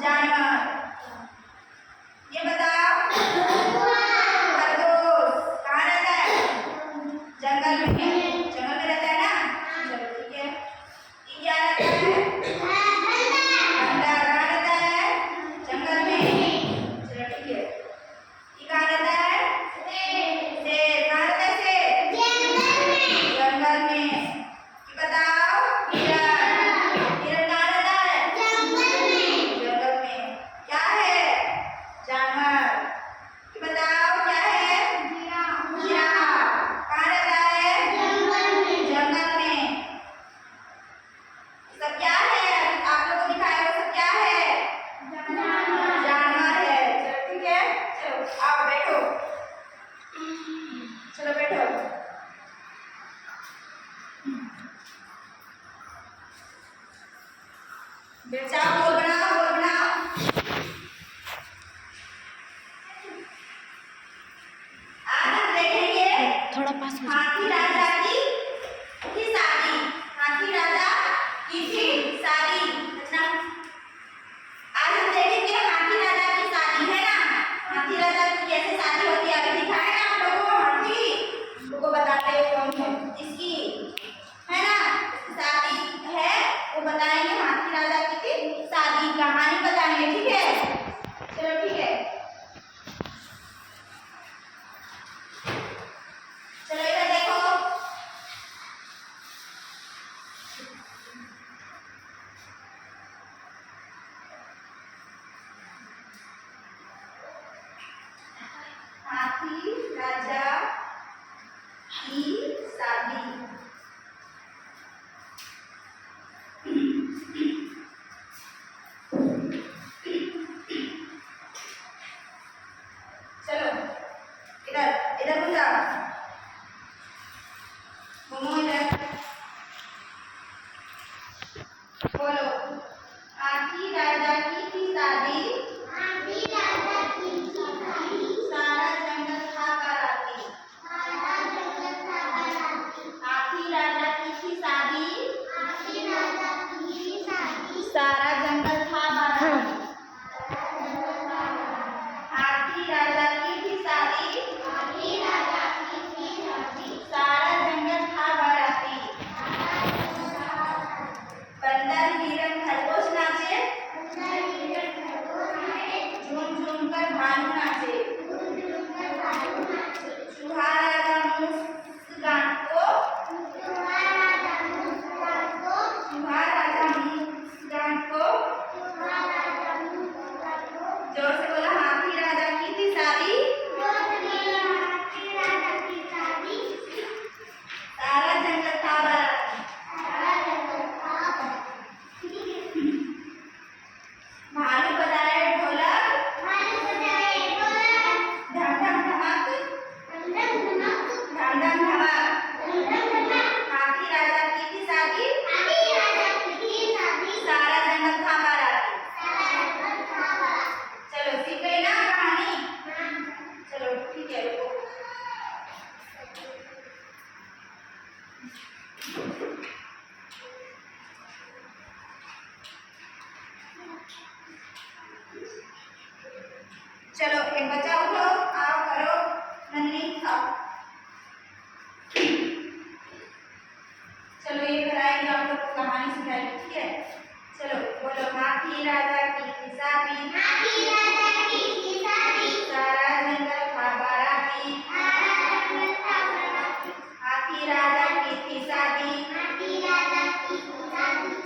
जानवर। ये बताओ खरगोश कहाँ रहता है? जंगल में। जंगल में रहता है ना? चलो ठीक है। ये क्या रहता है? बंदर कहाँ रहता है? जंगल में। चलो ठीक है। ये कहाँ रहता है? शेर कहाँ रहता है? शेर जंगल में। ये बताओ हिरण। हिरण कहाँ रहता है? जंगल में। क्या है? जानवर। ये बताओ क्या है? जिराफ कहाँ रहता है? जंगल में। सब क्या है? आप लोगों को दिखाया वो सब क्या है? जानवर है। चलो ठीक है। चलो आओ बैठो। चलो बैठो। बैठ जाओ। बोल बनाओ, बोल बनाओ। आज हम देखेंगे थोड़ा पास में हाथी राजा की शादी। हाथी राजा की थी शादी। अच्छा, आज हम देखेंगे हाथी राजा की शादी, है ना? हाथी राजा की कैसे शादी होती है अभी दिखाए ना आप लोगों को। हाथी लोगों को बताते हैं कौन है इसकी, है ना? शादी है वो बताएंगे। हाथी राजा की थी शादी कहानी बताएंगे, ठीक है? चलो ठीक है। चलो इधर देखो। हाथी राजा की शादी। चलो इधर इधर घूम जाओ। घूमो इधर। बोलो हाथी राजा की थी शादी। सारा जंगल था बाराती। हाथी राजा की थी शादी। सारा जंगल था बाराती। हाथी राजा की थी शादी। सारा जंगल था बाराती। बंदर हिरण खरगोश नाचे। झूम झूम कर भालू नाचे। चूहा राजा मुस्कान को। जोर से बोला हाथी राजा की थी शादी। सारा जंगल था बाराती। भालू बजाए ढोलक। धम धम धमक। धम धम धमक। हाथी राजा की थी शादी। सारा जंगल था बाराती। चलो सीख गए ना कहानी? चलो ठीक है रुको। चलो एक बच्चा उठो, आओ करो नन्ही आओ। चलो ये कराएंगे आप लोग को कहानी सिखाएंगे, ठीक है? चलो बोलो हाथी राजा की थी शादी। सारा जंगल था बाराती। हाथी राजा की थी शादी।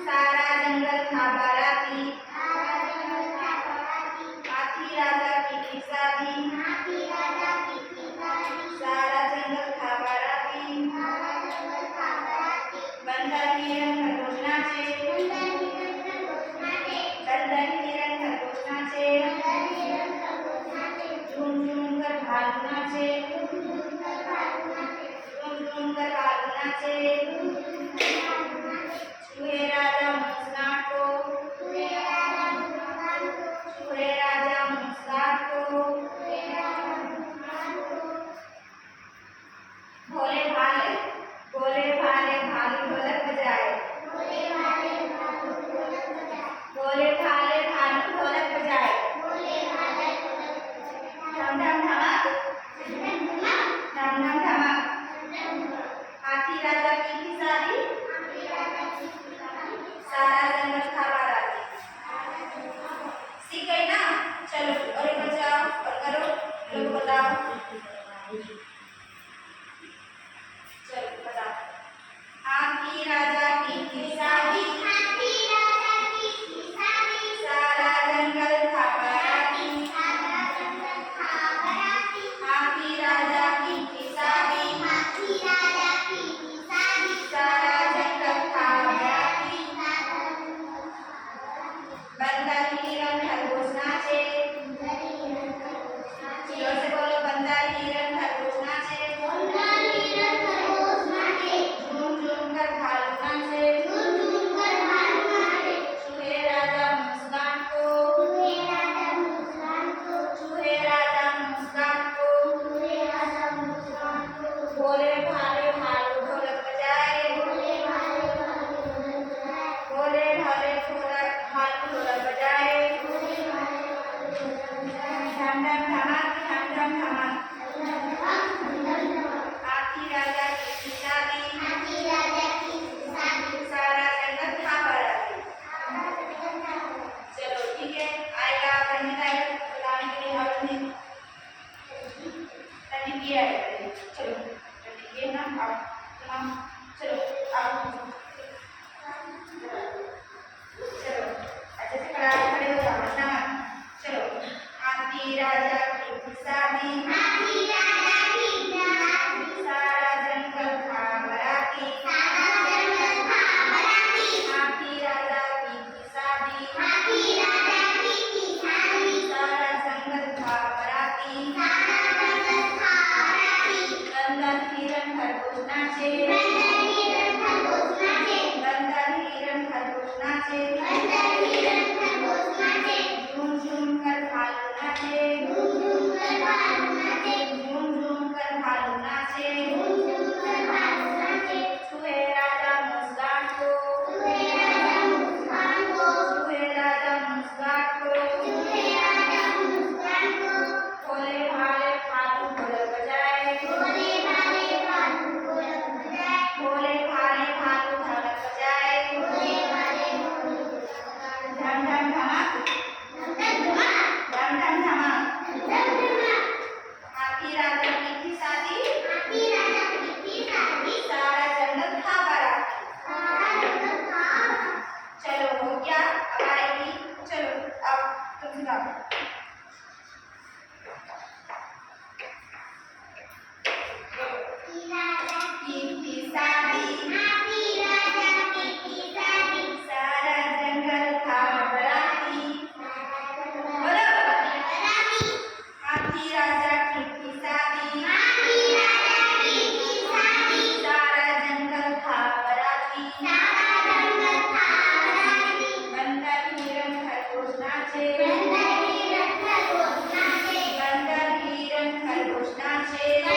सारा जंगल था बाराती। हाथी राजा की थी शादी। सारा जंगल था बाराती। बंदर हिरण खरगोश नाचे। बंदर हिरण खरगोश नाचे। झूम झूम कर भालू नाचे। झूम झूम कर भालू नाचे। चूहे राजा मुस्कान को। चूहे राजा मुस्कान को। भोले भाले भालू ढोलक बजाए। भोले भाले भालू ढोलक चलो बता। हाथी राजा की थी शादी, हाथी राजा की थी शादी, सारा जंगल था बाराती। सारा जंगल था बाराती। हाथी राजा की थी शादी, हाथी राजा की थी शादी, सारा जंगल था बाराती। सारा जंगल था बाराती। बंदर हिरन खरगोश नाचे, बंदर हिरन खरगोश नाचे, जोर से बोलो बंदर हिरन खरगोश नाचे। बंदर हिरन खरगोश नाचे, झूम झूम कर भालू नाचे, झूम झूम कर भालू नाचे। चूहे राजा मुस्कान को, चूहे राजा मुस्कान को, चूहे राजा मुस्कान को। चूहे राजा मुस्कान को, भोले भाले भालू ढोलक बजाए, भोले भाले भालू ढोलक बजाए, भोले भाले भालू ढोलक बजाए। भोले भाले भालू ढोलक बजाए। धम धम धमाक, धम धम धमाक। धम धम धमाक। हाथी राजा की थी शादी, हाथी राजा की थी शादी, सारा जंगल था बाराती। सारा जंगल था बाराती। चलो ठीक है, आएगा पढ़ने का बताने के लिए आपने रनिंग किया है। चलो रनिंग किए ना आप, चलो आप चलो अच्छे से खड़े हो जाओ ना। चलो हाथी राजा की थी शादी, हाथी राजा की थी शादी, सारा जंगल था बाराती। सारा जंगल था बाराती। हाथी राजा की थी शादी, हाथी राजा की थी शादी, सारा जंगल था बाराती। सारा जंगल था बाराती। बंदर हिरन खरगोश नाचे, बंदर हिरन खरगोश नाचे, बंदर हिरन खरगोश नाचे। बंदर हिरन खरगोश नाचे, झूम झूम कर भालू नाचे, झूम झूम कर भालू नाचे, झूम झूम कर भालू नाचे। झूम झूम कर भालू नाचे। चूहे राजा मुस्कान को, चूहे राजा मुस्कान को, चूहे राजा मुस्कान को। चूहे राजा मुस्कान को, भोले भाले भालू ढोलक बजाए, भोले भाले भालू ढोलक बजाए, भोले भाले भालू ढोलक बजाए। भोले भाले भालू ढोलक बजाए। धम धम धमाक, धम धम धमाक, धम धम धमाक। धम धम धमाक। हाथी राजा की थी शादी, हाथी राजा की थी शादी, सारा जंगल था बाराती। सारा जंगल था बाराती। चलो हो गया, अब आएगी। चलो अब तुम सुनाओ। हाथी राजा की थी शादी, हाथी राजा की थी शादी, सारा जंगल था बाराती। सारा जंगल बोलो। बाराती। हाथी राजा की थी शादी, हाथी राजा की थी शादी, सारा जंगल था बाराती। सारा जंगल था बाराती। बंदर हिरन खरगोश नाचे, बंदर हिरन खरगोश नाचे, बंदर हिरन खरगोश नाचे।